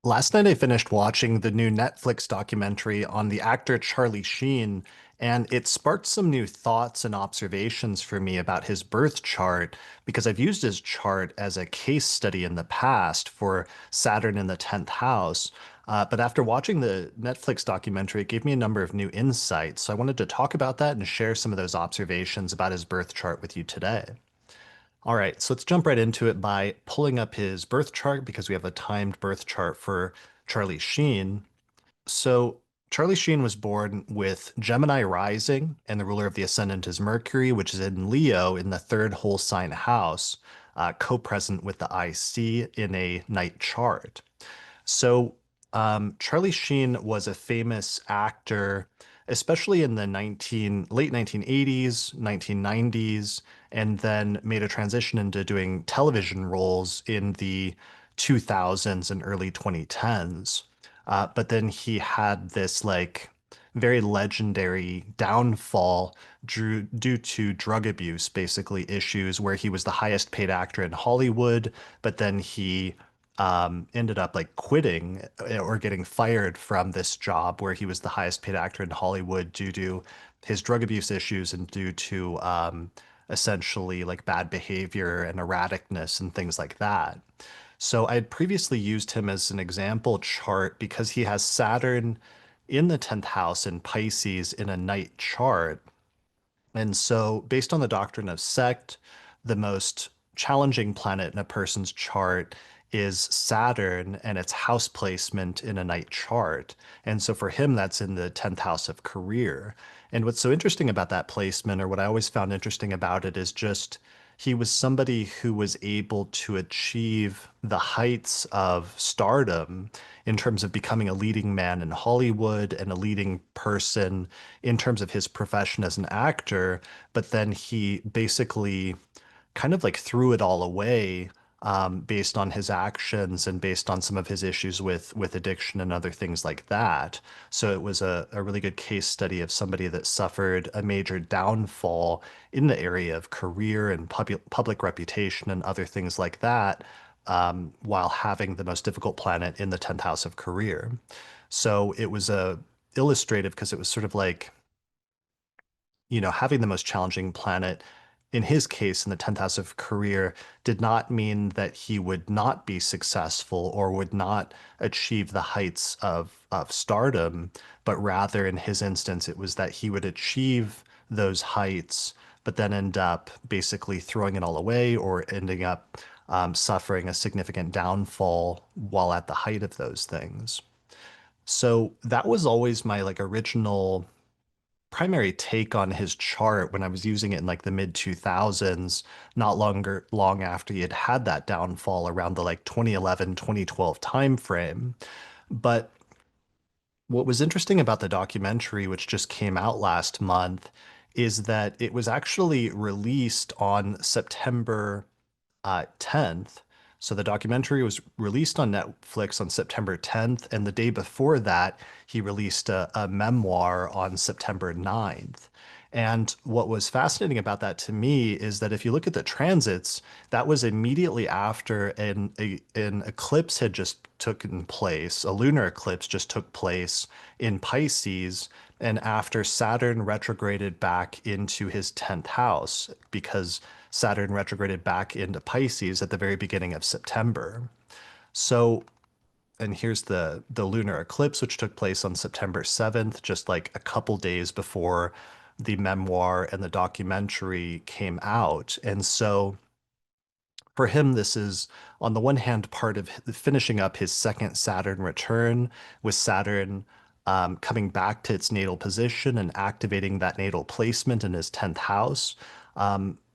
Last night I finished watching the new Netflix documentary on the actor Charlie Sheen, and it sparked some new thoughts and observations for me about his birth chart because I've used his chart as a case study in the past for Saturn in the 10th house. But after watching the Netflix documentary, it gave me a number of new insights. So I wanted to talk about that and share some of those observations about his birth chart with you today. All right, so let's jump right into it by pulling up his birth chart because we have a timed birth chart for Charlie Sheen. So Charlie Sheen was born with Gemini rising, and the ruler of the ascendant is Mercury, which is in Leo in the third whole sign house, co-present with the IC in a night chart. So, Charlie Sheen was a famous actor, especially in the late 1980s, 1990s, and then made a transition into doing television roles in the 2000s and early 2010s. But then he had this like very legendary downfall due to drug abuse, basically issues where he was the highest paid actor in Hollywood, but then he ended up like quitting or getting fired from this job where he was the highest paid actor in Hollywood due to his drug abuse issues and due to essentially like bad behavior and erraticness and things like that. So I had previously used him as an example chart because he has Saturn in the 10th house in Pisces in a night chart. And so, based on the doctrine of sect, the most challenging planet in a person's chart is Saturn and its house placement in a night chart. And so, for him, that's in the 10th house of career. And what's so interesting about that placement, or what I always found interesting about it, is just he was somebody who was able to achieve the heights of stardom in terms of becoming a leading man in Hollywood and a leading person in terms of his profession as an actor, but then he basically kind of like threw it all away based on his actions and based on some of his issues with addiction and other things like that. So it was a really good case study of somebody that suffered a major downfall in the area of career and public reputation and other things like that, while having the most difficult planet in the 10th house of career. So it was illustrative because it was sort of like having the most challenging planet in his case in the 10th house of career did not mean that he would not be successful or would not achieve the heights of stardom, but rather in his instance, it was that he would achieve those heights, but then end up basically throwing it all away or ending up suffering a significant downfall while at the height of those things. So that was always my like original primary take on his chart when I was using it in like the mid 2000s, not long after he had had that downfall around the like 2011, 2012 timeframe. But what was interesting about the documentary, which just came out last month, is that it was actually released on September 10th. So the documentary was released on Netflix on September 10th, and the day before that, he released a memoir on September 9th. And what was fascinating about that to me is that if you look at the transits, that was immediately after an eclipse had just taken place, a lunar eclipse just took place in Pisces, and after Saturn retrograded back into his 10th house, because Saturn retrograded back into Pisces at the very beginning of September. So, and here's the lunar eclipse, which took place on September 7th, just like a couple days before the memoir and the documentary came out. And so for him, this is on the one hand part of finishing up his second Saturn return, with Saturn coming back to its natal position and activating that natal placement in his 10th house.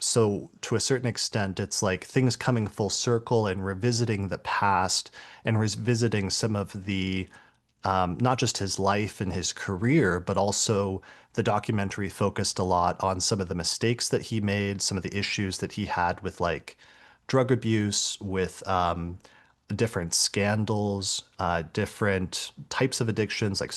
So to a certain extent, it's like things coming full circle and revisiting the past and revisiting some of the not just his life and his career, but also the documentary focused a lot on some of the mistakes that he made, some of the issues that he had with like drug abuse, with different scandals, different types of addictions like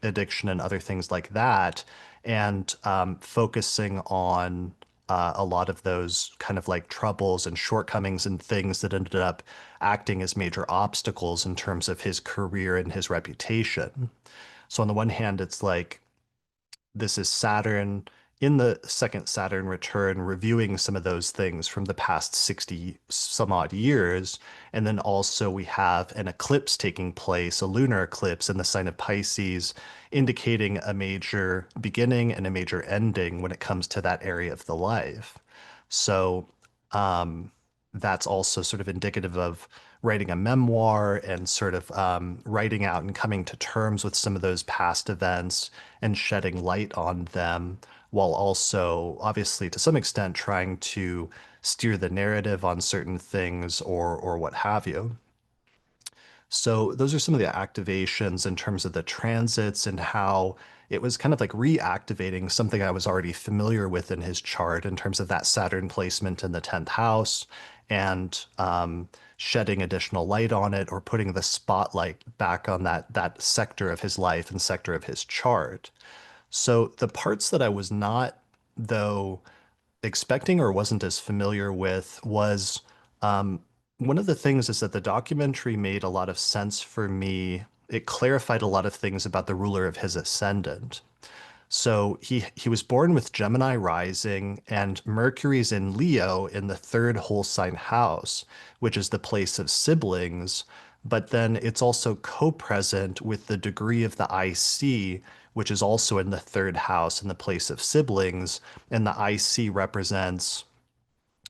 addiction and other things like that, and focusing on a lot of those kind of like troubles and shortcomings and things that ended up acting as major obstacles in terms of his career and his reputation. So on the one hand, it's like this is Saturn in the second Saturn return, reviewing some of those things from the past 60 some odd years. And then also we have an eclipse taking place, a lunar eclipse in the sign of Pisces, indicating a major beginning and a major ending when it comes to that area of the life. So um, that's also sort of indicative of writing a memoir and sort of writing out and coming to terms with some of those past events and shedding light on them, while also, obviously, to some extent, trying to steer the narrative on certain things or what have you. So those are some of the activations in terms of the transits and how it was kind of like reactivating something I was already familiar with in his chart in terms of that Saturn placement in the 10th house and shedding additional light on it or putting the spotlight back on that sector of his life and sector of his chart. So the parts that I was not, though, expecting or wasn't as familiar with was um, one of the things is that the documentary made a lot of sense for me. It clarified a lot of things about the ruler of his ascendant. So he was born with Gemini rising and Mercury's in Leo in the third whole sign house, which is the place of siblings. But then it's also co-present with the degree of the IC, which is also in the third house in the place of siblings. And the IC represents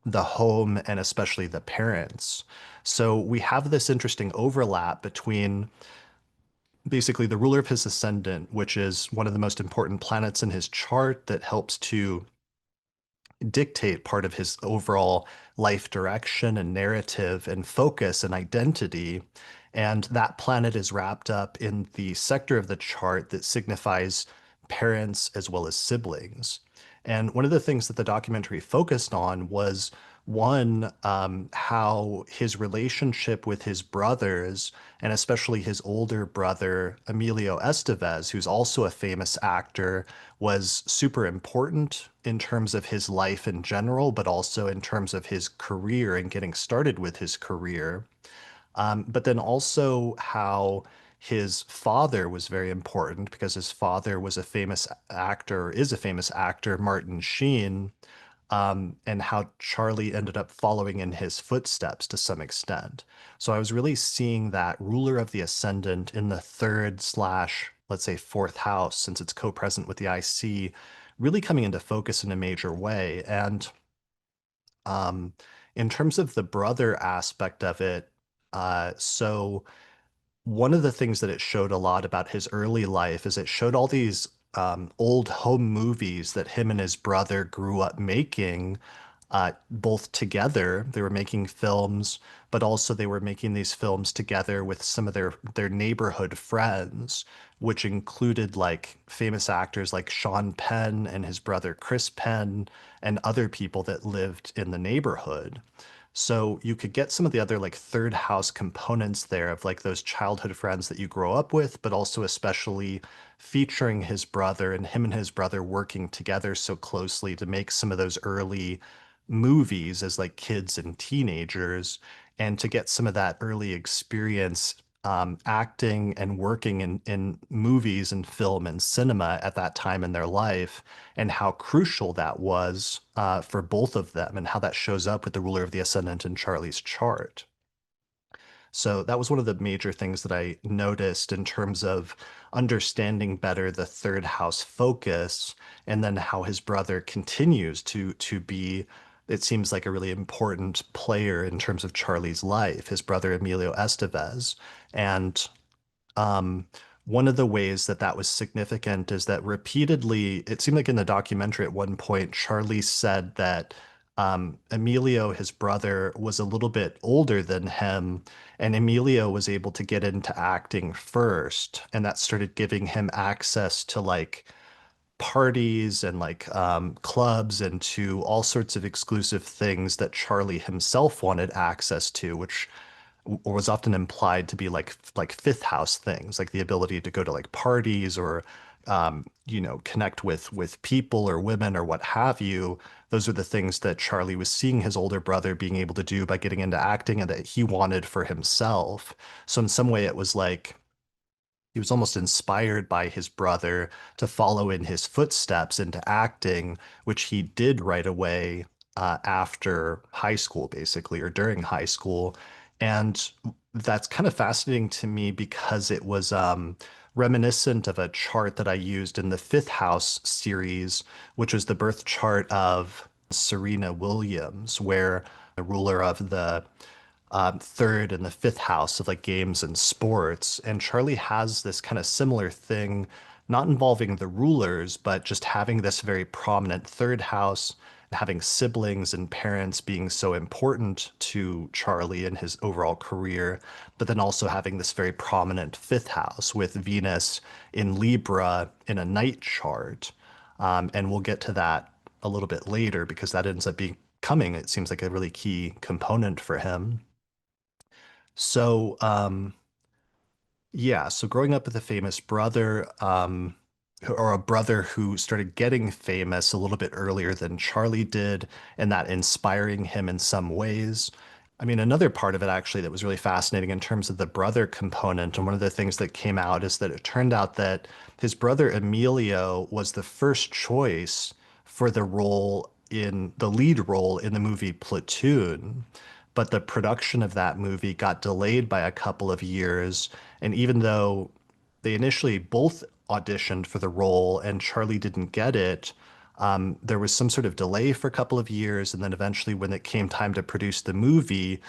the home and especially the parents. So we have this interesting overlap between basically the ruler of his ascendant, which is one of the most important planets in his chart that helps to dictate part of his overall life direction and narrative and focus and identity. And that planet is wrapped up in the sector of the chart that signifies parents as well as siblings. And one of the things that the documentary focused on was one, how his relationship with his brothers, and especially his older brother, Emilio Estevez, who's also a famous actor, was super important in terms of his life in general, but also in terms of his career and getting started with his career. But then also how his father was very important because his father was a famous actor, is a famous actor, Martin Sheen, and how Charlie ended up following in his footsteps to some extent. So I was really seeing that ruler of the ascendant in the third slash, let's say, fourth house, since it's co-present with the IC, really coming into focus in a major way. And um, in terms of the brother aspect of it, so one of the things that it showed a lot about his early life is it showed all these old home movies that him and his brother grew up making, both together. They were making films, but also they were making these films together with some of their neighborhood friends, which included like famous actors like Sean Penn and his brother Chris Penn and other people that lived in the neighborhood. So you could get some of the other like third house components there of like those childhood friends that you grow up with, but also especially featuring his brother and him and his brother working together so closely to make some of those early movies as like kids and teenagers and to get some of that early experience acting and working in movies and film and cinema at that time in their life and how crucial that was for both of them and how that shows up with the ruler of the ascendant in Charlie's chart. So that was one of the major things that I noticed in terms of understanding better the third house focus and then how his brother continues to be, it seems like a really important player in terms of Charlie's life, his brother Emilio Estevez. And um, one of the ways that that was significant is that repeatedly, it seemed like in the documentary at one point, Charlie said that Emilio, his brother, was a little bit older than him, and Emilio was able to get into acting first, and that started giving him access to like parties and like clubs and to all sorts of exclusive things that Charlie himself wanted access to, which or was often implied to be like fifth house things, like the ability to go to like parties or connect with people or women or what have you. Those are the things that Charlie was seeing his older brother being able to do by getting into acting and that he wanted for himself. So in some way, it was like he was almost inspired by his brother to follow in his footsteps into acting, which he did right away after high school, basically, or during high school. And that's kind of fascinating to me because it was reminiscent of a chart that I used in the Fifth House series, which was the birth chart of Serena Williams, where the ruler of the third and the fifth house of like games and sports. And Charlie has this kind of similar thing, not involving the rulers, but just having this very prominent third house and having siblings and parents being so important to Charlie in his overall career, but then also having this very prominent fifth house with Venus in Libra in a night chart. And we'll get to that a little bit later because that ends up becoming, it seems like, a really key component for him. So, yeah, so growing up with a famous brother, or a brother who started getting famous a little bit earlier than Charlie did, and that inspiring him in some ways. I mean, another part of it actually that was really fascinating in terms of the brother component, and one of the things that came out is that it turned out that his brother Emilio was the first choice for the role in the lead role in the movie Platoon. But the production of that movie got delayed by a couple of years. And even though they initially both auditioned for the role and Charlie didn't get it, there was some sort of delay for a couple of years. And then eventually, when it came time to produce the movie,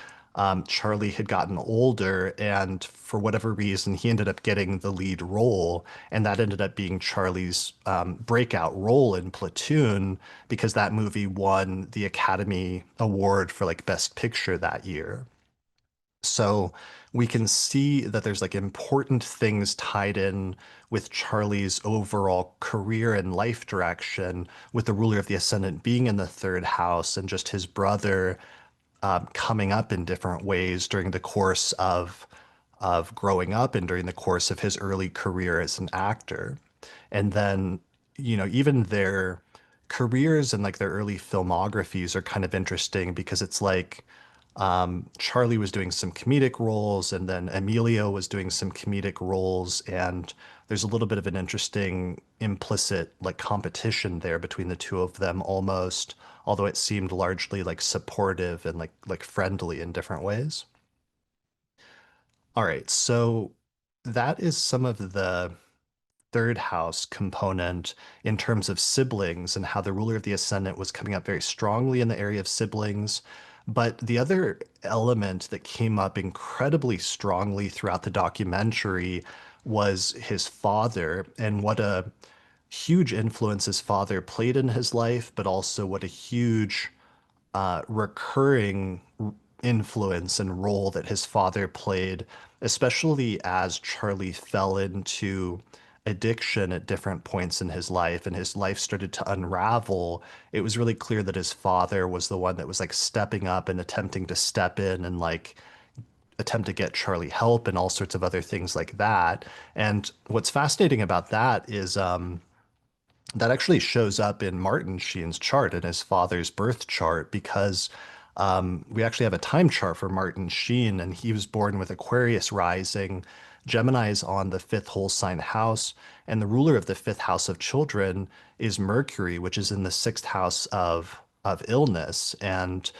Charlie had gotten older, and for whatever reason, he ended up getting the lead role. And that ended up being Charlie's breakout role in Platoon because that movie won the Academy Award for like Best Picture that year. So we can see that there's like important things tied in with Charlie's overall career and life direction, with the ruler of the Ascendant being in the third house and just his brother coming up in different ways during the course of growing up and during the course of his early career as an actor. And then, even their careers and like their early filmographies are kind of interesting because it's like Charlie was doing some comedic roles and then Emilio was doing some comedic roles. And there's a little bit of an interesting implicit like competition there between the two of them almost, although it seemed largely like supportive and like friendly in different ways. All right, so that is some of the third house component in terms of siblings and how the ruler of the ascendant was coming up very strongly in the area of siblings. But the other element that came up incredibly strongly throughout the documentary was his father and what a huge influence his father played in his life, but also what a huge recurring influence and role that his father played, especially as Charlie fell into addiction at different points in his life and his life started to unravel. It was really clear that his father was the one that was like stepping up and attempting to step in and like attempt to get Charlie help and all sorts of other things like that. And what's fascinating about that is that actually shows up in Martin Sheen's chart, in his father's birth chart, because we actually have a time chart for Martin Sheen, and he was born with Aquarius rising. Gemini is on the fifth whole sign house, and the ruler of the fifth house of children is Mercury, which is in the sixth house of illness. And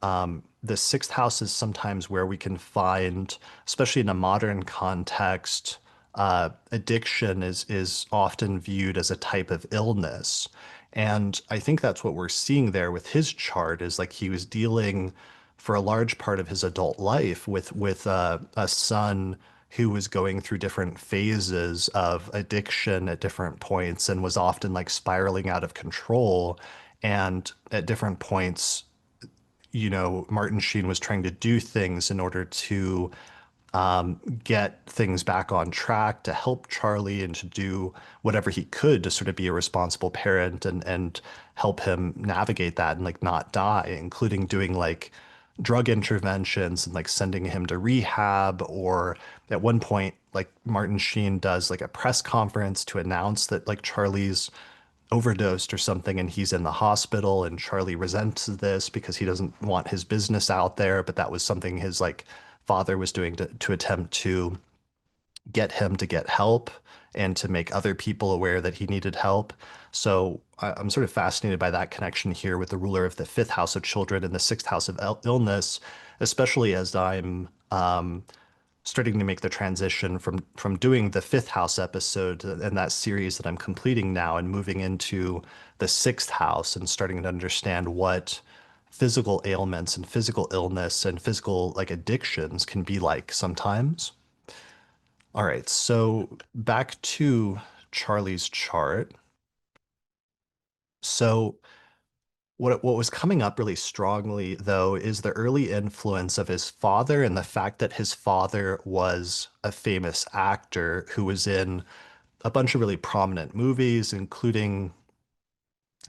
the sixth house is sometimes where we can find, especially in a modern context, addiction is often viewed as a type of illness. And I think that's what we're seeing there with his chart is like he was dealing for a large part of his adult life with a son who was going through different phases of addiction at different points and was often like spiraling out of control. And at different points, Martin Sheen was trying to do things in order to get things back on track to help Charlie and to do whatever he could to sort of be a responsible parent and help him navigate that and like not die, including doing like drug interventions and like sending him to rehab. Or at one point, like Martin Sheen does like a press conference to announce that like Charlie's overdosed or something and he's in the hospital, and Charlie resents this because he doesn't want his business out there, but that was something his like father was doing to attempt to get him to get help and to make other people aware that he needed help. So I'm sort of fascinated by that connection here with the ruler of the fifth house of children and the sixth house of illness, especially as I'm starting to make the transition from doing the fifth house episode and that series that I'm completing now and moving into the sixth house and starting to understand what physical ailments and physical illness and physical like addictions can be like sometimes. All right, so back to Charlie's chart. So what was coming up really strongly though is the early influence of his father and the fact that his father was a famous actor who was in a bunch of really prominent movies, including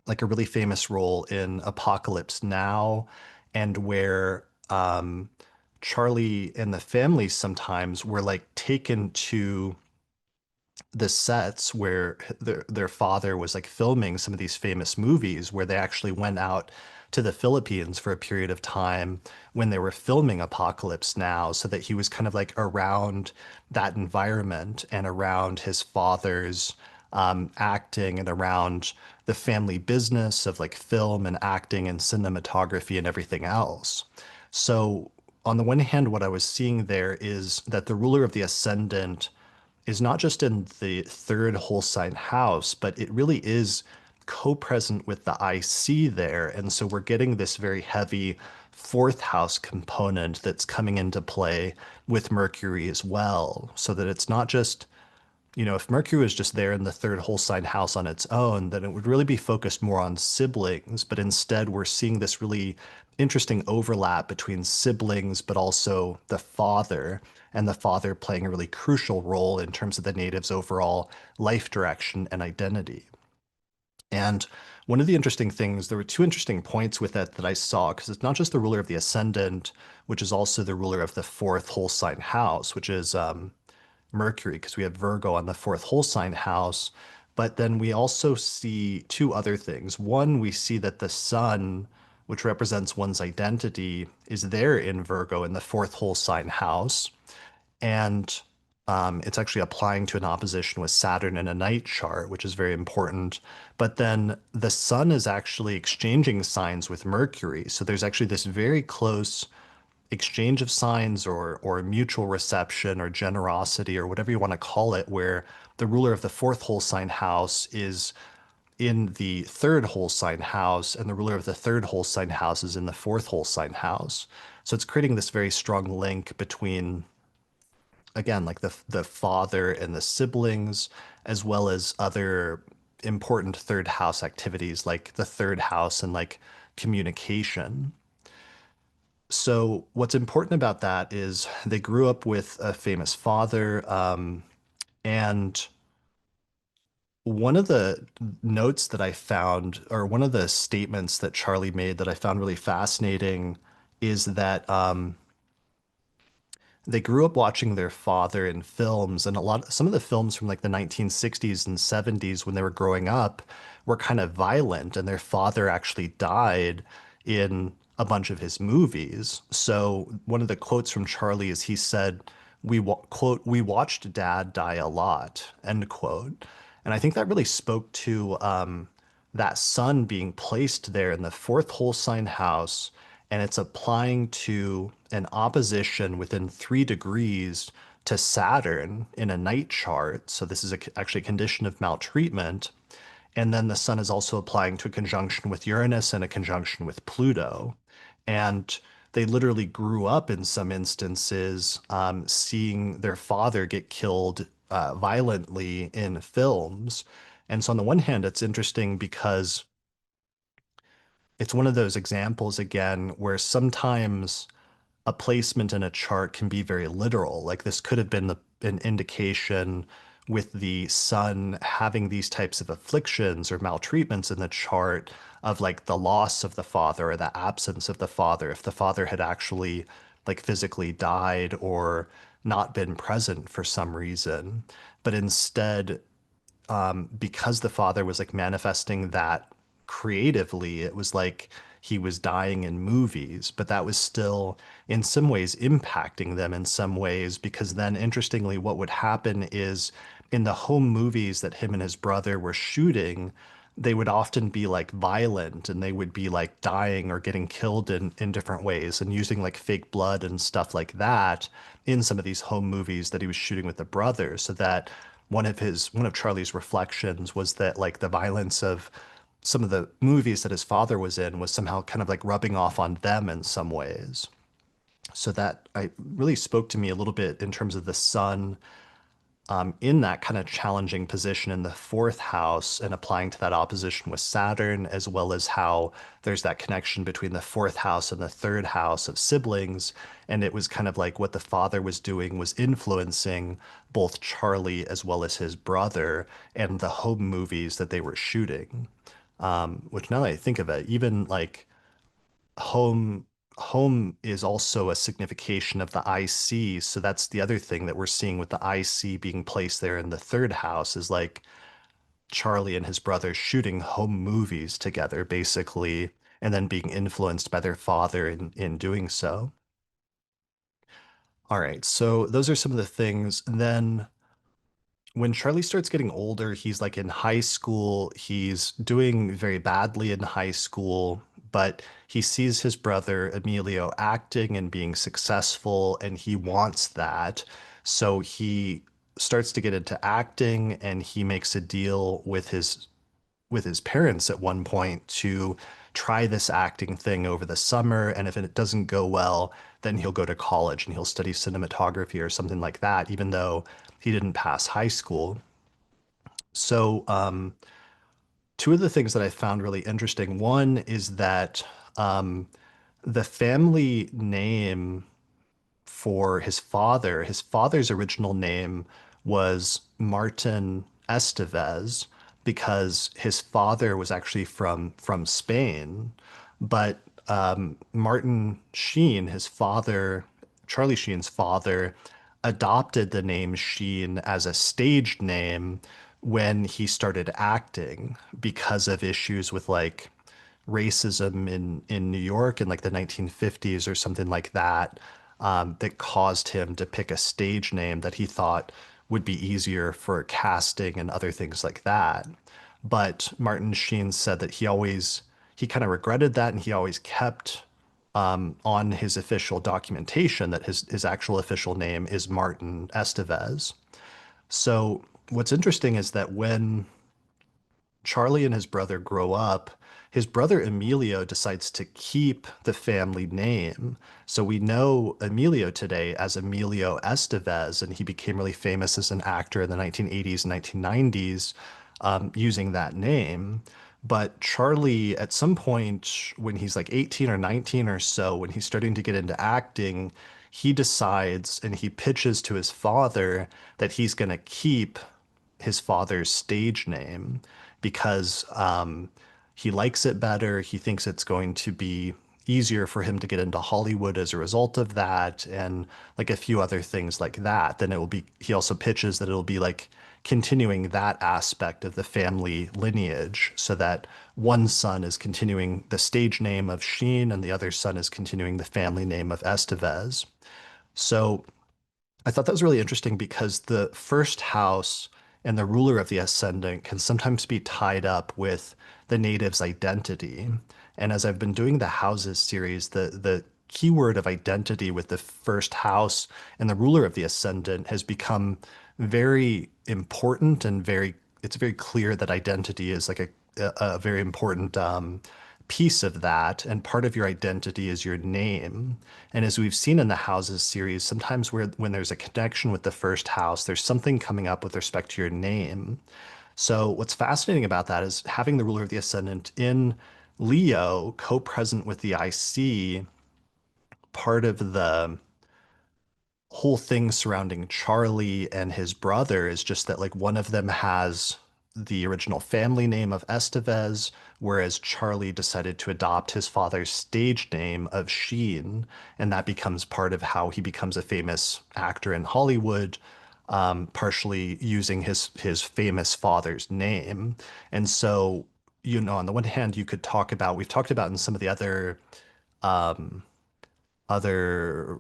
like a really famous role in Apocalypse Now, and where Charlie and the family sometimes were like taken to the sets where their father was like filming some of these famous movies, where they actually went out to the Philippines for a period of time when they were filming Apocalypse Now, so that he was kind of like around that environment and around his father's acting and around the family business of like film and acting and cinematography and everything else. So on the one hand, what I was seeing there is that the ruler of the Ascendant is not just in the third whole sign house, but it really is co-present with the IC there. And so we're getting this very heavy fourth house component that's coming into play with Mercury as well. So that it's not just, if Mercury was just there in the third whole sign house on its own, then it would really be focused more on siblings. But instead, we're seeing this really interesting overlap between siblings, but also the father, and the father playing a really crucial role in terms of the native's overall life direction and identity. And one of the interesting things, there were two interesting points with it that I saw, because it's not just the ruler of the ascendant, which is also the ruler of the fourth whole sign house, which is Mercury, because we have Virgo on the fourth whole sign house. But then we also see two other things. One, we see that the sun, which represents one's identity, is there in Virgo in the fourth whole sign house. And it's actually applying to an opposition with Saturn in a night chart, which is very important. But then the sun is actually exchanging signs with Mercury. So there's actually this very close exchange of signs, or mutual reception or generosity or whatever you want to call it, where the ruler of the fourth whole sign house is in the third whole sign house and the ruler of the third whole sign house is in the fourth whole sign house. So it's creating this very strong link between, again, like the father and the siblings, as well as other important third house activities like the third house and like communication. So what's important about that is they grew up with a famous father, and one of the notes that I found, or one of the statements that Charlie made that I found really fascinating, is that they grew up watching their father in films, and some of the films from like the 1960s and 70s when they were growing up were kind of violent, and their father actually died in a bunch of his movies. So one of the quotes from Charlie is he said, quote, "We watched dad die a lot," end quote. And I think that really spoke to that sun being placed there in the fourth whole sign house, and it's applying to an opposition within 3 degrees to Saturn in a night chart. So this is actually a condition of maltreatment. And then the sun is also applying to a conjunction with Uranus and a conjunction with Pluto. And they literally grew up in some instances seeing their father get killed violently in films. And so on the one hand, it's interesting because it's one of those examples again where sometimes a placement in a chart can be very literal. Like this could have been an indication with the sun having these types of afflictions or maltreatments in the chart of like the loss of the father or the absence of the father, if the father had actually like physically died or not been present for some reason. But instead, because the father was like manifesting that creatively, it was like he was dying in movies, but that was still in some ways impacting them in some ways, because then interestingly, what would happen is in the home movies that him and his brother were shooting, they would often be like violent and they would be like dying or getting killed in different ways and using like fake blood and stuff like that in some of these home movies that he was shooting with the brother, so that one of Charlie's reflections was that like the violence of some of the movies that his father was in was somehow kind of like rubbing off on them in some ways. So that I really spoke to me a little bit in terms of the sun in that kind of challenging position in the fourth house and applying to that opposition with Saturn, as well as how there's that connection between the fourth house and the third house of siblings. And it was kind of like what the father was doing was influencing both Charlie as well as his brother and the home movies that they were shooting. Which now that I think of it, even like home home is also a signification of the IC. So that's the other thing that we're seeing with the IC being placed there in the third house is like Charlie and his brother shooting home movies together, basically, and then being influenced by their father in doing so. All right, so those are some of the things. And then when Charlie starts getting older, he's like in high school. He's doing very badly in high school, but he sees his brother Emilio acting and being successful, and he wants that. So he starts to get into acting, and he makes a deal with his parents at one point to try this acting thing over the summer. And if it doesn't go well, then he'll go to college and he'll study cinematography or something like that, even though he didn't pass high school. So, two of the things that I found really interesting, one is that um, the family name for his father's original name was Martin Estevez because his father was actually from Spain, but Martin Sheen, his father, Charlie Sheen's father, adopted the name Sheen as a stage name when he started acting because of issues with like racism in New York in like the 1950s or something like that, that caused him to pick a stage name that he thought would be easier for casting and other things like that. But Martin Sheen said that he kind of regretted that, and he always kept on his official documentation that his actual official name is Martin Estevez. So what's interesting is that when Charlie and his brother grow up, his brother Emilio decides to keep the family name. So we know Emilio today as Emilio Estevez, and he became really famous as an actor in the 1980s and 1990s using that name. But Charlie, at some point when he's like 18 or 19 or so, when he's starting to get into acting, he decides and he pitches to his father that he's going to keep his father's stage name because he likes it better. He thinks it's going to be easier for him to get into Hollywood as a result of that, and like a few other things like that. Then it will be, he also pitches that it'll be like continuing that aspect of the family lineage so that one son is continuing the stage name of Sheen and the other son is continuing the family name of Estevez. So I thought that was really interesting because the first house and the ruler of the ascendant can sometimes be tied up with the native's identity. And as I've been doing the houses series, the keyword of identity with the first house and the ruler of the ascendant has become very important and it's very clear that identity is like a very important piece of that, and part of your identity is your name. And as we've seen in the houses series, sometimes when there's a connection with the first house, there's something coming up with respect to your name. So what's fascinating about that is having the ruler of the ascendant in Leo co-present with the IC, part of whole thing surrounding Charlie and his brother is just that like one of them has the original family name of Estevez, whereas Charlie decided to adopt his father's stage name of Sheen, and that becomes part of how he becomes a famous actor in Hollywood, partially using his famous father's name. And so, on the one hand, you could talk about we've talked about in some of the other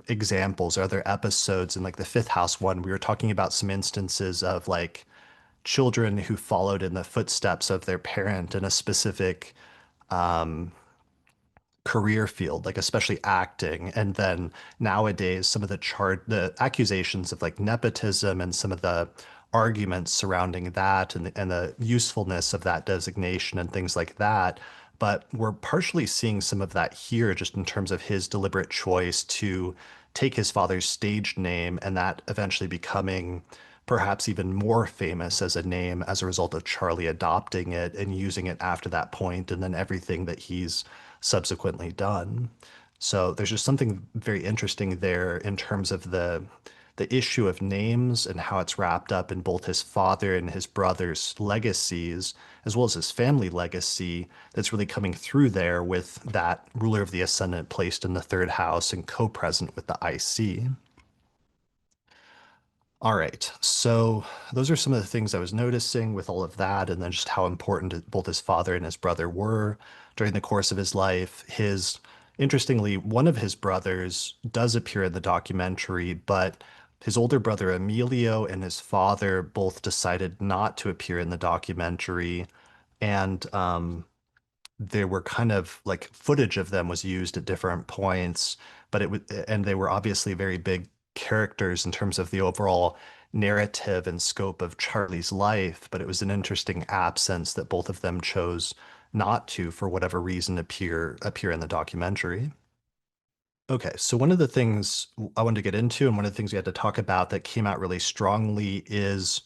examples or other episodes in like the Fifth House one, we were talking about some instances of like children who followed in the footsteps of their parent in a specific career field, like especially acting. And then nowadays, some of the accusations of like nepotism and some of the arguments surrounding that and the usefulness of that designation and things like that. But we're partially seeing some of that here just in terms of his deliberate choice to take his father's stage name and that eventually becoming perhaps even more famous as a name as a result of Charlie adopting it and using it after that point, and then everything that he's subsequently done. So there's just something very interesting there in terms of the issue of names and how it's wrapped up in both his father and his brother's legacies, as well as his family legacy that's really coming through there with that ruler of the Ascendant placed in the third house and co-present with the IC. All right. So those are some of the things I was noticing with all of that, and then just how important both his father and his brother were during the course of his life. Interestingly, one of his brothers does appear in the documentary, but his older brother Emilio and his father both decided not to appear in the documentary. And there were kind of like footage of them was used at different points, but and they were obviously very big characters in terms of the overall narrative and scope of Charlie's life, but it was an interesting absence that both of them chose not to, for whatever reason, appear in the documentary. Okay, so one of the things I wanted to get into, and one of the things we had to talk about that came out really strongly is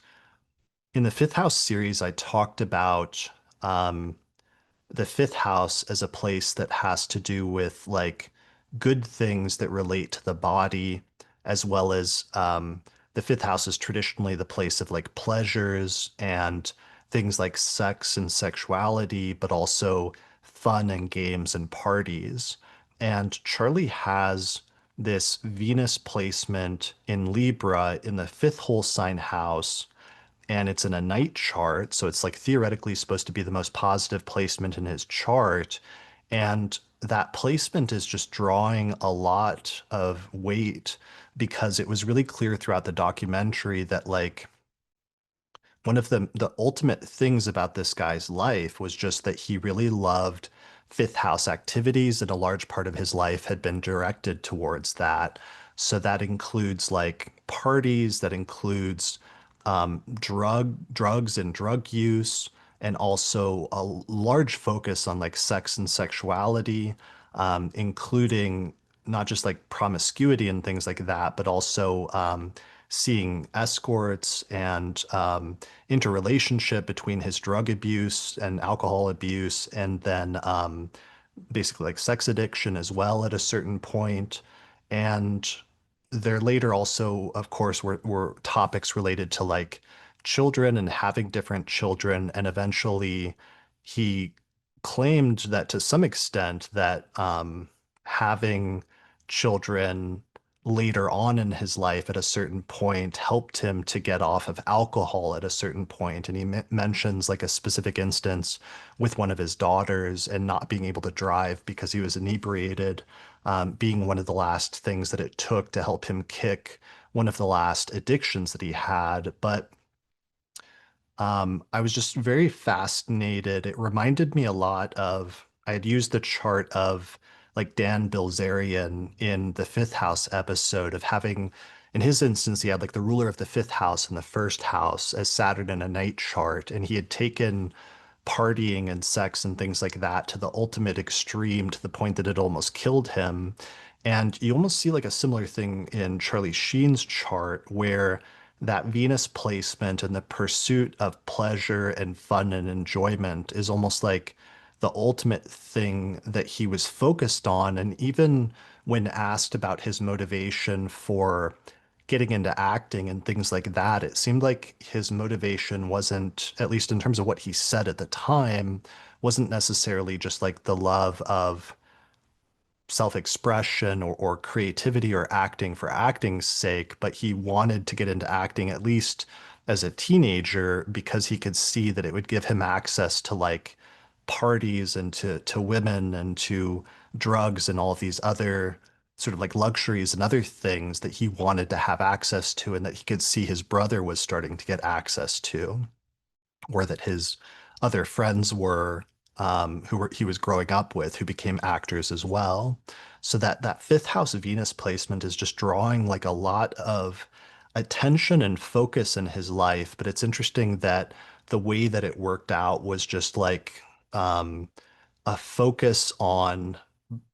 in the Fifth House series, I talked about the fifth house as a place that has to do with like good things that relate to the body, as well as the fifth house is traditionally the place of like pleasures and things like sex and sexuality, but also fun and games and parties. And Charlie has this Venus placement in Libra in the fifth whole sign house, and it's in a night chart. So it's like theoretically supposed to be the most positive placement in his chart. And that placement is just drawing a lot of weight because it was really clear throughout the documentary that like one of the ultimate things about this guy's life was just that he really loved fifth house activities, and a large part of his life had been directed towards that. So that includes like parties, that includes drugs and drug use, and also a large focus on like sex and sexuality, including not just like promiscuity and things like that, but also seeing escorts and interrelationship between his drug abuse and alcohol abuse, and then basically like sex addiction as well at a certain point. And there later also, of course, were topics related to like children and having different children. And eventually he claimed that to some extent that having children later on in his life at a certain point helped him to get off of alcohol at a certain point. And he mentions like a specific instance with one of his daughters and not being able to drive because he was inebriated, being one of the last things that it took to help him kick one of the last addictions that he had. But I was just very fascinated. It reminded me a lot of, I had used the chart of like Dan Bilzerian in the fifth house episode of having, in his instance, he had like the ruler of the fifth house and the first house as Saturn in a night chart. And he had taken partying and sex and things like that to the ultimate extreme to the point that it almost killed him. And you almost see like a similar thing in Charlie Sheen's chart where that Venus placement and the pursuit of pleasure and fun and enjoyment is almost like the ultimate thing that he was focused on. And even when asked about his motivation for getting into acting and things like that, it seemed like his motivation wasn't, at least in terms of what he said at the time, wasn't necessarily just like the love of self-expression or creativity or acting for acting's sake, but he wanted to get into acting at least as a teenager because he could see that it would give him access to like parties and to women and to drugs and all of these other sort of like luxuries and other things that he wanted to have access to and that he could see his brother was starting to get access to or that his other friends were he was growing up with who became actors as well. So that fifth house Venus placement is just drawing like a lot of attention and focus in his life. But it's interesting that the way that it worked out was just like um, a focus on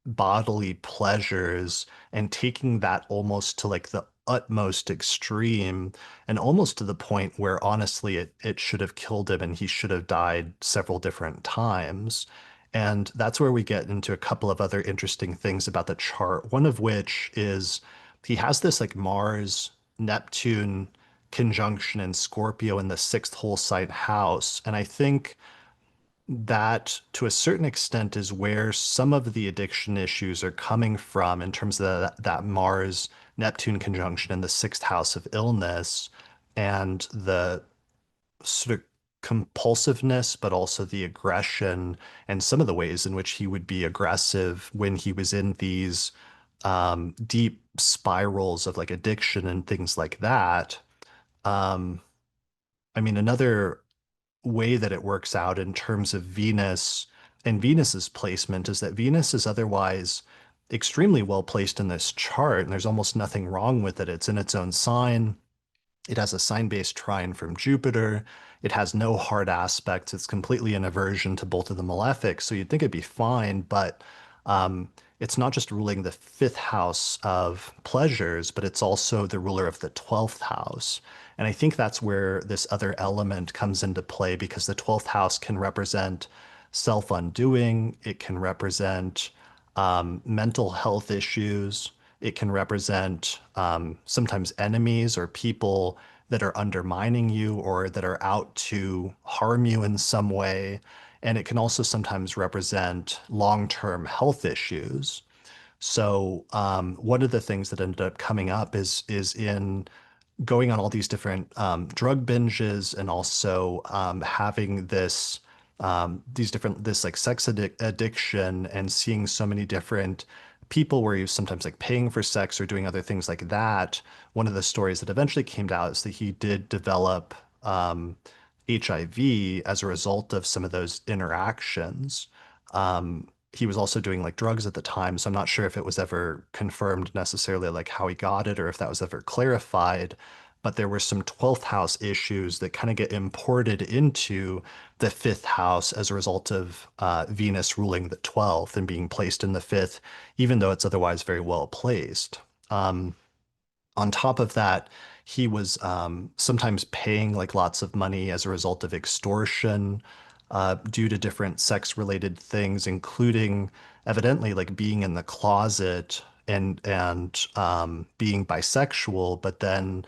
bodily pleasures and taking that almost to like the utmost extreme and almost to the point where honestly it should have killed him and he should have died several different times. And that's where we get into a couple of other interesting things about the chart, one of which is he has this like Mars Neptune conjunction in Scorpio in the sixth whole sign house. And I think that to a certain extent is where some of the addiction issues are coming from in terms of that Mars Neptune conjunction in the sixth house of illness and the sort of compulsiveness, but also the aggression and some of the ways in which he would be aggressive when he was in these deep spirals of like addiction and things like that. Um, I mean, another way that it works out in terms of Venus and Venus's placement is that Venus is otherwise extremely well placed in this chart, and there's almost nothing wrong with it. It's in its own sign. It has a sign-based trine from Jupiter. It has no hard aspects. It's completely an aversion to both of the malefics, so you'd think it'd be fine, but um, it's not just ruling the fifth house of pleasures, but it's also the ruler of the 12th house. And I think that's where this other element comes into play because the 12th house can represent self-undoing, it can represent mental health issues, it can represent sometimes enemies or people that are undermining you or that are out to harm you in some way. And it can also sometimes represent long-term health issues. So one of the things that ended up coming up is in going on all these different drug binges and also having these different this like addiction and seeing so many different people where he was sometimes like paying for sex or doing other things like that. One of the stories that eventually came out is that he did develop HIV as a result of some of those interactions. He was also doing like drugs at the time, so I'm not sure if it was ever confirmed necessarily like how he got it or if that was ever clarified. But there were some 12th house issues that kind of get imported into the fifth house as a result of Venus ruling the 12th and being placed in the fifth, even though it's otherwise very well placed. On top of that, he was sometimes paying like lots of money as a result of extortion due to different sex-related things, including evidently like being in the closet and being bisexual, but then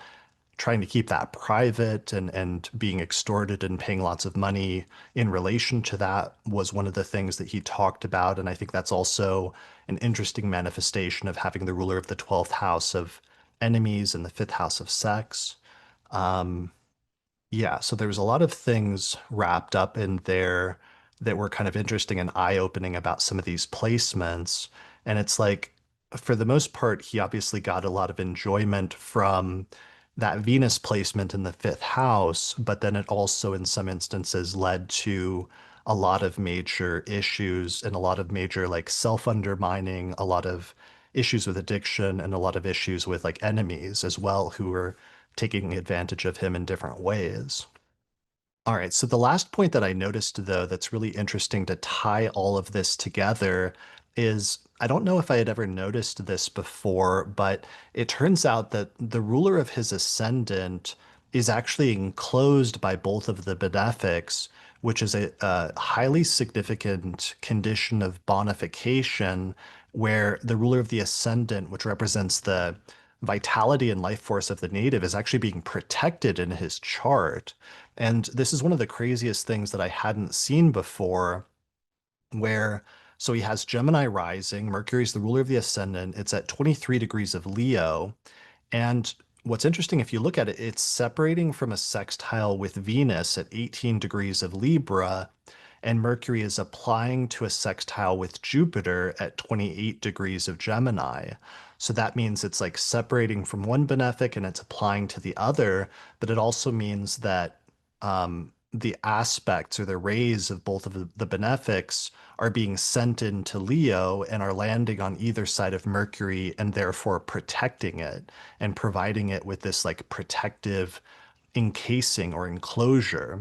trying to keep that private and being extorted and paying lots of money in relation to that was one of the things that he talked about. And I think that's also an interesting manifestation of having the ruler of the 12th house of enemies and the fifth house of sex. Um, yeah, so there was a lot of things wrapped up in there that were kind of interesting and eye-opening about some of these placements. And it's like, for the most part, he obviously got a lot of enjoyment from that Venus placement in the fifth house, but then it also, in some instances, led to a lot of major issues and a lot of major like self-undermining, a lot of issues with addiction, and a lot of issues with like enemies as well who were taking advantage of him in different ways. All right, so the last point that I noticed, though, that's really interesting to tie all of this together is I don't know if I had ever noticed this before, but it turns out that the ruler of his ascendant is actually enclosed by both of the benefics, which is a highly significant condition of bonification, where the ruler of the ascendant, which represents the vitality and life force of the native is actually being protected in his chart. And this is one of the craziest things that I hadn't seen before, where so he has Gemini rising, Mercury's the ruler of the ascendant, it's at 23 degrees of Leo. And what's interesting, if you look at it, it's separating from a sextile with Venus at 18 degrees of Libra, and Mercury is applying to a sextile with Jupiter at 28 degrees of Gemini. So that means it's like separating from one benefic and it's applying to the other, but it also means that the aspects or the rays of both of the benefics are being sent into Leo and are landing on either side of Mercury and therefore protecting it and providing it with this like protective encasing or enclosure.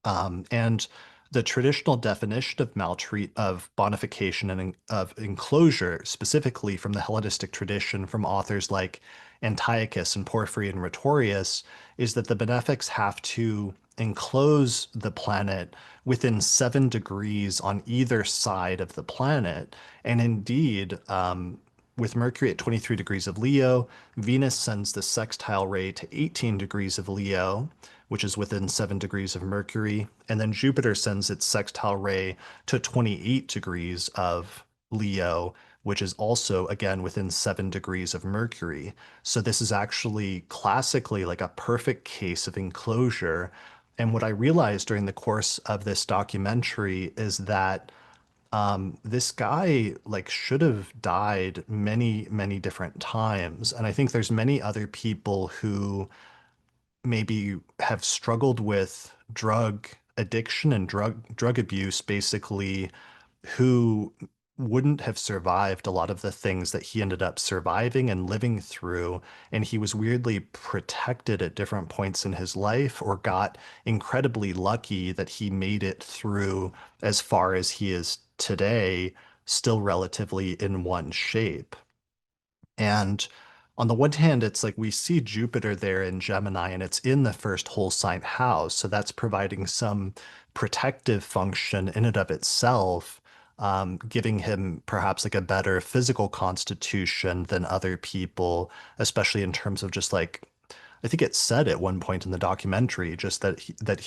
And the traditional definition of maltreat of bonification and of enclosure, specifically from the Hellenistic tradition, from authors like Antiochus and Porphyry and Rhetorius, is that the benefics have to enclose the planet within 7 degrees on either side of the planet. And indeed, with Mercury at 23 degrees of Leo, Venus sends the sextile ray to 18 degrees of Leo, which is within 7 degrees of Mercury. And then Jupiter sends its sextile ray to 28 degrees of Leo, which is also, again, within 7 degrees of Mercury. So this is actually classically like a perfect case of enclosure. And what I realized during the course of this documentary is that this guy like should have died many, many different times. And I think there's many other people who maybe have struggled with drug addiction and drug abuse, basically, who wouldn't have survived a lot of the things that he ended up surviving and living through. And he was weirdly protected at different points in his life, or got incredibly lucky that he made it through as far as he is today, still relatively in one shape. And on the one hand, it's like we see Jupiter there in Gemini and it's in the first whole sign house. So that's providing some protective function in and of itself, giving him perhaps like a better physical constitution than other people, especially in terms of just like, I think it said at one point in the documentary just that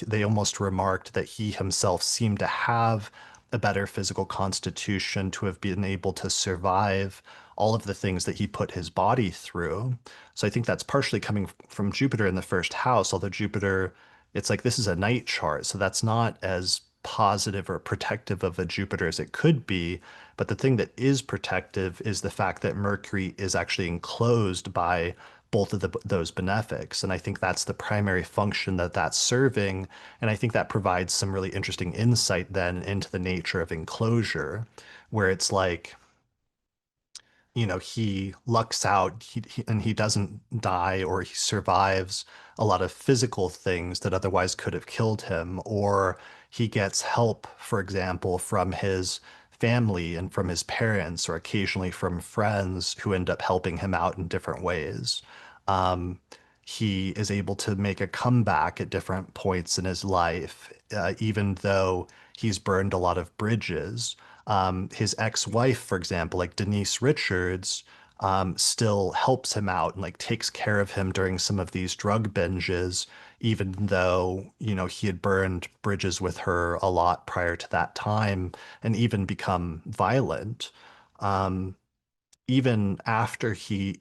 they almost remarked that he himself seemed to have a better physical constitution to have been able to survive all of the things that he put his body through. So I think that's partially coming from Jupiter in the first house, although Jupiter, it's like this is a night chart, so that's not as positive or protective of a Jupiter as it could be. But the thing that is protective is the fact that Mercury is actually enclosed by both of those benefics. And I think that's the primary function that that's serving. And I think that provides some really interesting insight then into the nature of enclosure, where it's like, he lucks out and he doesn't die, or he survives a lot of physical things that otherwise could have killed him, or he gets help, for example, from his family and from his parents, or occasionally from friends who end up helping him out in different ways. Um, he is able to make a comeback at different points in his life, even though he's burned a lot of bridges. His ex-wife, for example, like Denise Richards, still helps him out and like takes care of him during some of these drug binges, even though, he had burned bridges with her a lot prior to that time and even become violent. Um, Even after he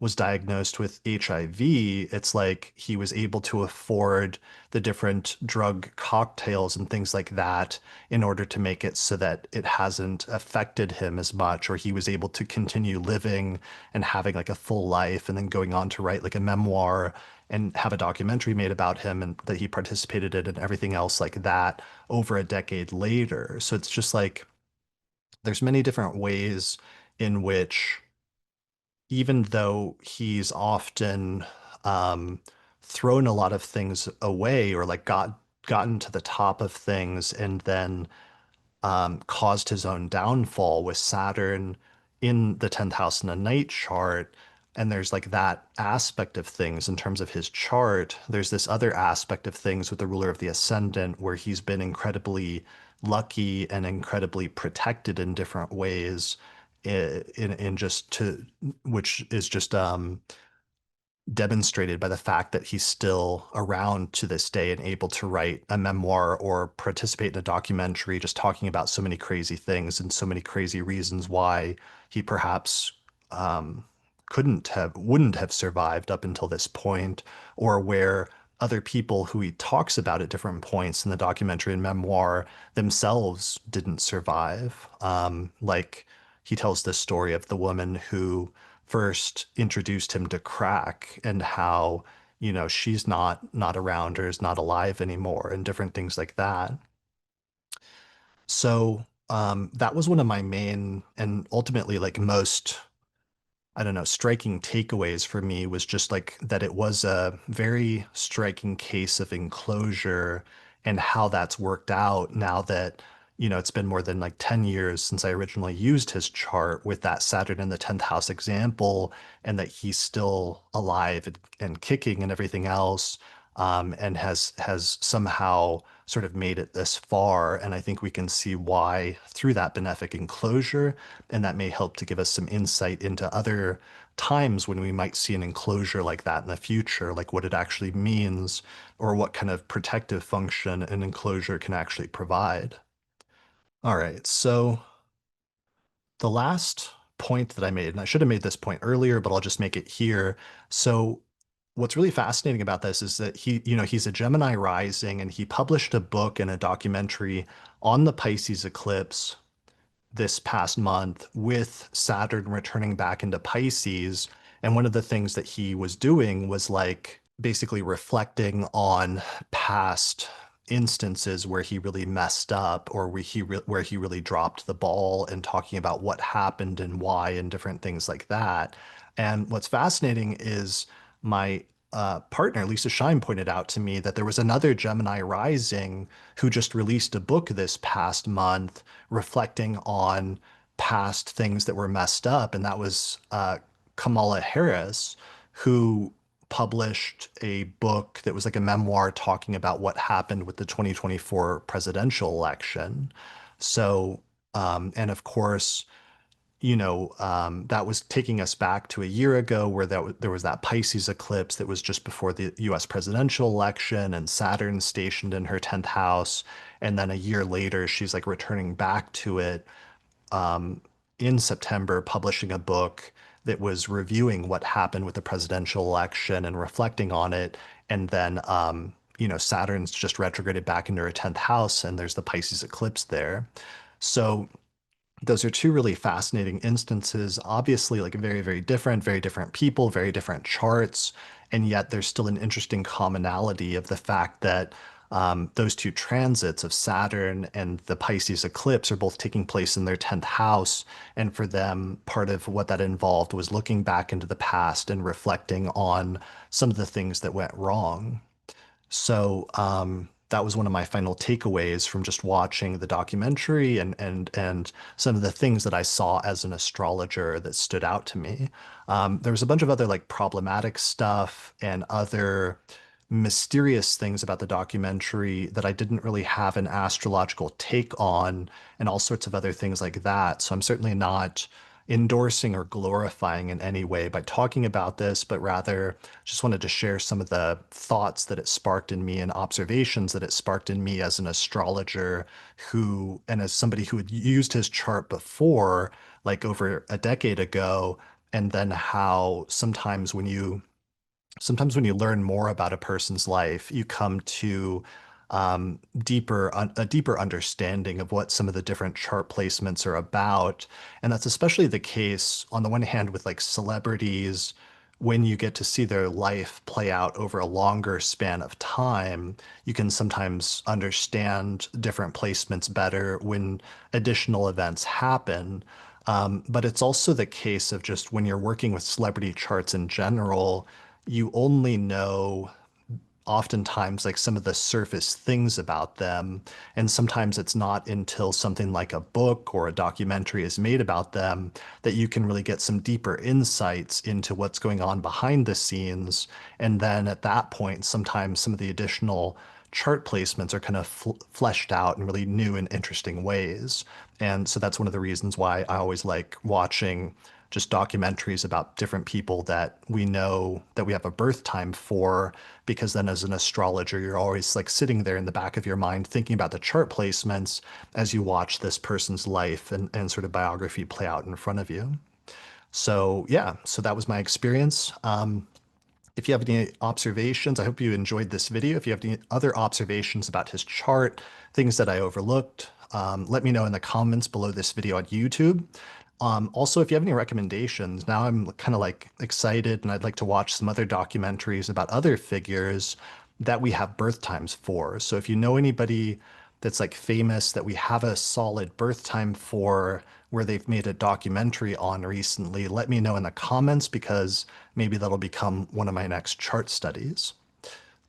was diagnosed with HIV, it's like he was able to afford the different drug cocktails and things like that in order to make it so that it hasn't affected him as much, or he was able to continue living and having like a full life, and then going on to write like a memoir and have a documentary made about him and that he participated in and everything else like that over a decade later. So it's just like there's many different ways in which, even though he's often thrown a lot of things away, or like gotten to the top of things and then caused his own downfall with Saturn in the 10th house in a night chart. And there's like that aspect of things in terms of his chart. There's this other aspect of things with the ruler of the ascendant, where he's been incredibly lucky and incredibly protected in different ways. in just to which is just demonstrated by the fact that he's still around to this day and able to write a memoir or participate in a documentary just talking about so many crazy things and so many crazy reasons why he perhaps um, wouldn't have survived up until this point, or where other people who he talks about at different points in the documentary and memoir themselves didn't survive. Like he tells this story of the woman who first introduced him to crack and how, she's not around or is not alive anymore and different things like that. So that was one of my main and ultimately like most, I don't know, striking takeaways for me was just like that it was a very striking case of enclosure and how that's worked out now that, it's been more than like 10 years since I originally used his chart with that Saturn in the 10th house example, and that he's still alive and kicking and everything else, and has somehow sort of made it this far. And I think we can see why through that benefic enclosure, and that may help to give us some insight into other times when we might see an enclosure like that in the future, like what it actually means or what kind of protective function an enclosure can actually provide. All right, so the last point that I made, and I should have made this point earlier, but I'll just make it here. So what's really fascinating about this is that he's a Gemini rising, and he published a book and a documentary on the Pisces eclipse this past month with Saturn returning back into Pisces. And one of the things that he was doing was like basically reflecting on past instances where he really messed up or where he really dropped the ball, and talking about what happened and why and different things like that. And what's fascinating is my partner, Lisa Shine, pointed out to me that there was another Gemini rising who just released a book this past month reflecting on past things that were messed up. And that was Kamala Harris, who published a book that was like a memoir talking about what happened with the 2024 presidential election. So, and of course, that was taking us back to a year ago where there was that Pisces eclipse that was just before the US presidential election, and Saturn stationed in her 10th house. And then a year later, she's like returning back to it um, in September, publishing a book that was reviewing what happened with the presidential election and reflecting on it. And then, Saturn's just retrograded back into her 10th house, and there's the Pisces eclipse there. So those are two really fascinating instances, obviously like very different people, very different charts, and yet there's still an interesting commonality of the fact that those two transits of Saturn and the Pisces eclipse are both taking place in their 10th house. And for them, part of what that involved was looking back into the past and reflecting on some of the things that went wrong. So that was one of my final takeaways from just watching the documentary, and some of the things that I saw as an astrologer that stood out to me. There was a bunch of other like problematic stuff and other mysterious things about the documentary that I didn't really have an astrological take on, and all sorts of other things like that. So I'm certainly not endorsing or glorifying in any way by talking about this, but rather just wanted to share some of the thoughts that it sparked in me and observations that it sparked in me as an astrologer and as somebody who had used his chart before, like over a decade ago. And then how sometimes when you learn more about a person's life, you come to a deeper understanding of what some of the different chart placements are about. And that's especially the case on the one hand with like celebrities. When you get to see their life play out over a longer span of time, you can sometimes understand different placements better when additional events happen. But it's also the case of just when you're working with celebrity charts in general, you only know oftentimes like some of the surface things about them. And sometimes it's not until something like a book or a documentary is made about them that you can really get some deeper insights into what's going on behind the scenes. And then at that point, sometimes some of the additional chart placements are kind of fleshed out in really new and interesting ways. And so that's one of the reasons why I always like watching just documentaries about different people that we know that we have a birth time for, because then as an astrologer, you're always like sitting there in the back of your mind thinking about the chart placements as you watch this person's life and sort of biography play out in front of you. So yeah, so that was my experience. If you have any observations, I hope you enjoyed this video. If you have any other observations about his chart, things that I overlooked, let me know in the comments below this video on YouTube. Also, if you have any recommendations, now I'm kind of like excited and I'd like to watch some other documentaries about other figures that we have birth times for. So if you know anybody that's like famous that we have a solid birth time for where they've made a documentary on recently, let me know in the comments because maybe that'll become one of my next chart studies.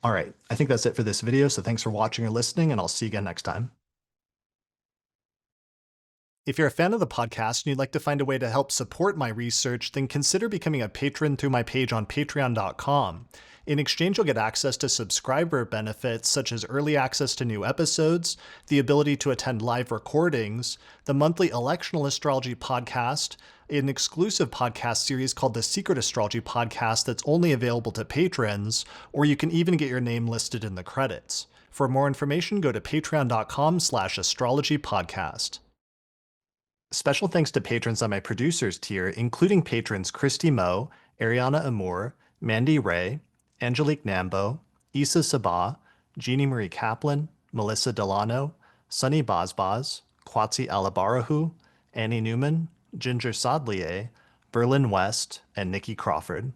All right, I think that's it for this video. So thanks for watching or listening, and I'll see you again next time. If you're a fan of the podcast and you'd like to find a way to help support my research, then consider becoming a patron through my page on patreon.com. In exchange, you'll get access to subscriber benefits such as early access to new episodes, the ability to attend live recordings, the monthly Electional Astrology podcast, an exclusive podcast series called the Secret Astrology Podcast that's only available to patrons, or you can even get your name listed in the credits. For more information, go to patreon.com/astrologypodcast. Special thanks to patrons on my producers tier, including patrons Christy Moe, Ariana Amour, Mandy Ray, Angelique Nambo, Issa Sabah, Jeannie Marie Kaplan, Melissa Delano, Sunny Bazbaz, Kwatsi Alabarahu, Annie Newman, Ginger Sadlier, Berlin West, and Nikki Crawford.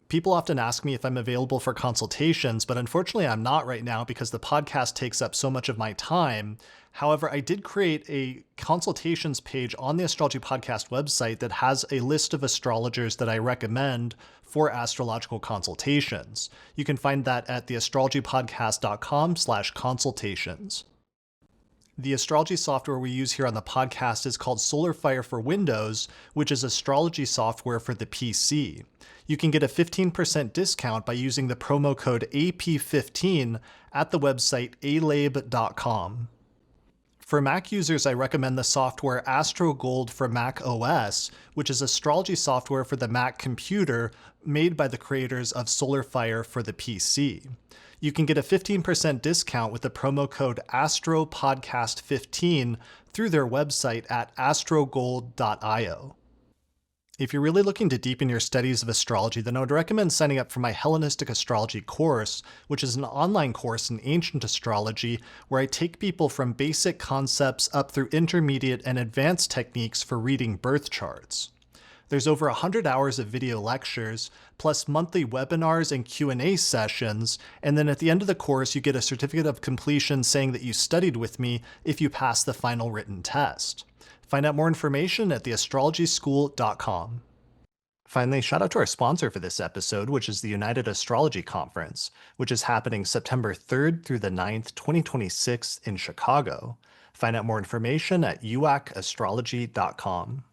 People often ask me if I'm available for consultations, but unfortunately I'm not right now because the podcast takes up so much of my time. However, I did create a consultations page on the Astrology Podcast website that has a list of astrologers that I recommend for astrological consultations. You can find that at theastrologypodcast.com/consultations. The astrology software we use here on the podcast is called SolarFire for Windows, which is astrology software for the PC. You can get a 15% discount by using the promo code AP15 at the website alabe.com. For Mac users, I recommend the software AstroGold for Mac OS, which is astrology software for the Mac computer made by the creators of SolarFire for the PC. You can get a 15% discount with the promo code AstroPodcast15 through their website at astrogold.io. If you're really looking to deepen your studies of astrology, then I would recommend signing up for my Hellenistic Astrology course, which is an online course in ancient astrology where I take people from basic concepts up through intermediate and advanced techniques for reading birth charts. There's over 100 hours of video lectures, plus monthly webinars and Q&A sessions, and then at the end of the course you get a certificate of completion saying that you studied with me if you pass the final written test. Find out more information at theastrologyschool.com. Finally, shout out to our sponsor for this episode, which is the United Astrology Conference, which is happening September 3rd through the 9th, 2026 in Chicago. Find out more information at uacastrology.com.